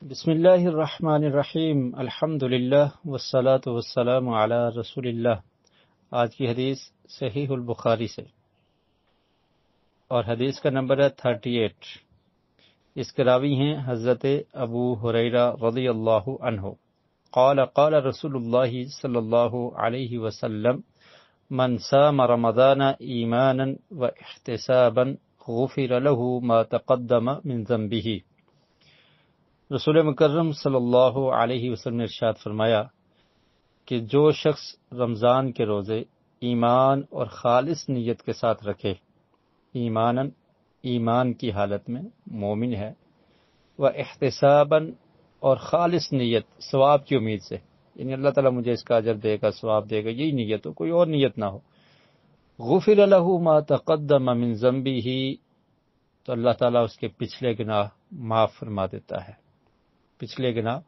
بسم اللہ الرحمن الرحیم الحمد للہ والصلاة والسلام علی رسول اللہ۔ آج کی حدیث صحیح البخاری سے اور حدیث کا نمبر ہے 38۔ اس کے راوی ہیں حضرت ابو ہریرہ رضی اللہ عنہ قال قال رسول اللہ صلی اللہ علیہ وسلم من صام رمضان ایمانا واحتسابا غفر له ما تقدم من ذنبه۔ رسول مکرم صلی اللہ علیہ وسلم نے ارشاد فرمایا کہ جو شخص رمضان کے روزے ایمان اور خالص نیت کے ساتھ رکھے، ایمان کی حالت میں مومن ہے، و احتساباً اور خالص نیت ثواب کی امید سے، یعنی اللہ تعالیٰ مجھے اس کا اجر دے گا، ثواب دے گا، یہی نیت ہو، کوئی اور نیت نہ ہو، غفر له ما تقدم من ذنبه، تو اللہ تعالیٰ اس کے پچھلے گناہ معاف فرما دیتا ہے، پچھلے گناہ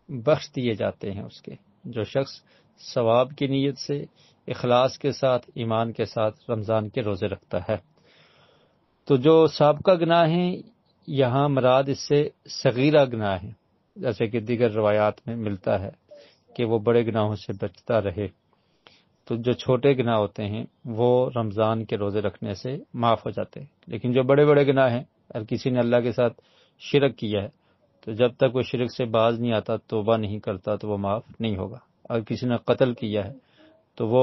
بخش دیے جاتے ہیں اس کے۔ جو شخص ثواب کی نیت سے اخلاص کے ساتھ ایمان کے ساتھ رمضان کے روزے رکھتا ہے، تو جو سابقہ گناہ ہیں یہاں مراد اس سے صغیرہ گناہ ہیں، جیسے کہ دیگر روایات میں ملتا ہے کہ وہ بڑے گناہوں سے بچتا رہے، تو جو چھوٹے گناہ ہوتے ہیں وہ رمضان کے روزے رکھنے سے معاف ہو جاتے ہیں۔ لیکن جو بڑے بڑے گناہ ہیں، اگر کسی نے اللہ کے ساتھ شرک کیا ہے تو جب تک وہ شرک سے باز نہیں آتا، توبہ نہیں کرتا، تو وہ معاف نہیں ہوگا۔ اگر کسی نے قتل کیا ہے تو وہ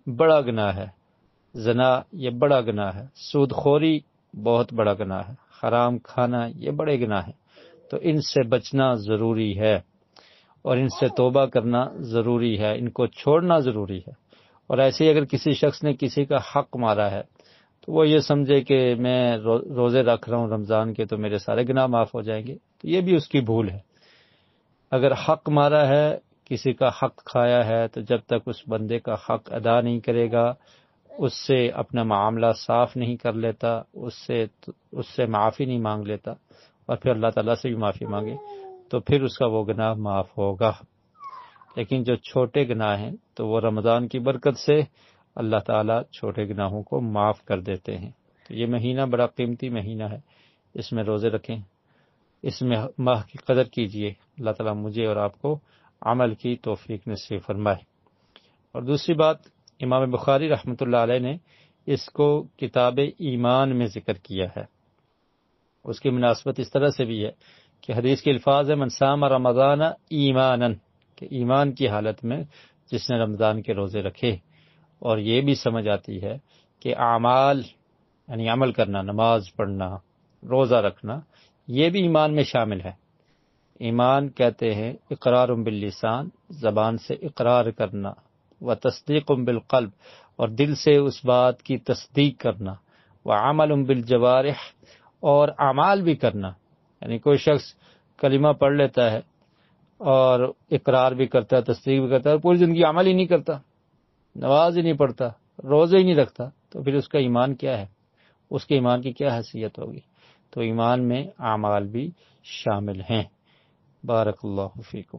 بڑا گناہ ہے، زنا یہ بڑا گناہ ہے، سود خوری بہت بڑا گناہ ہے، حرام کھانا یہ بڑے گناہ ہیں، تو ان سے بچنا ضروری ہے اور ان سے توبہ کرنا ضروری ہے، ان کو چھوڑنا ضروری ہے۔ اور ایسے ہی اگر کسی شخص نے کسی کا حق مارا ہے تو وہ یہ سمجھے کہ میں روزے رکھ رہا ہوں رمضان کے تو میرے سارے گناہ معاف ہو جائیں گے، تو یہ بھی اس کی بھول ہے۔ اگر حق مارا ہے، کسی کا حق کھایا ہے، تو جب تک اس بندے کا حق ادا نہیں کرے گا، اس سے اپنا معاملہ صاف نہیں کر لیتا، اس سے معافی نہیں مانگ لیتا اور پھر اللہ تعالیٰ سے بھی معافی مانگے، تو پھر اس کا وہ گناہ معاف ہوگا۔ لیکن جو چھوٹے گناہ ہیں تو وہ رمضان کی برکت سے اللہ تعالیٰ چھوٹے گناہوں کو معاف کر دیتے ہیں۔ تو یہ مہینہ بڑا قیمتی مہینہ ہے، اس میں روزے رکھیں، اس میں ماہ کی قدر کیجئے۔ اللہ تعالیٰ مجھے اور آپ کو عمل کی توفیق نصیب فرمائے۔ اور دوسری بات، امام بخاری رحمۃ اللہ علیہ نے اس کو کتاب ایمان میں ذکر کیا ہے۔ اس کی مناسبت اس طرح سے بھی ہے کہ حدیث کے الفاظ ہے من صام رمضان ایمانا، کہ ایمان کی حالت میں جس نے رمضان کے روزے رکھے۔ اور یہ بھی سمجھ آتی ہے کہ اعمال یعنی عمل کرنا، نماز پڑھنا، روزہ رکھنا، یہ بھی ایمان میں شامل ہے۔ ایمان کہتے ہیں اقرار باللسان، زبان سے اقرار کرنا، و تصدیق بالقلب، اور دل سے اس بات کی تصدیق کرنا، و عمل بالجوارح، اور اعمال بھی کرنا، یعنی کوئی شخص کلمہ پڑھ لیتا ہے اور اقرار بھی کرتا ہے، تصدیق بھی کرتا ہے، اور پوری زندگی عمل ہی نہیں کرتا، نماز ہی نہیں پڑھتا، روزے ہی نہیں رکھتا، تو پھر اس کا ایمان کیا ہے؟ اس کے ایمان کی کیا حیثیت ہوگی؟ تو ایمان میں اعمال بھی شامل ہیں۔ بارک اللہ فیکم۔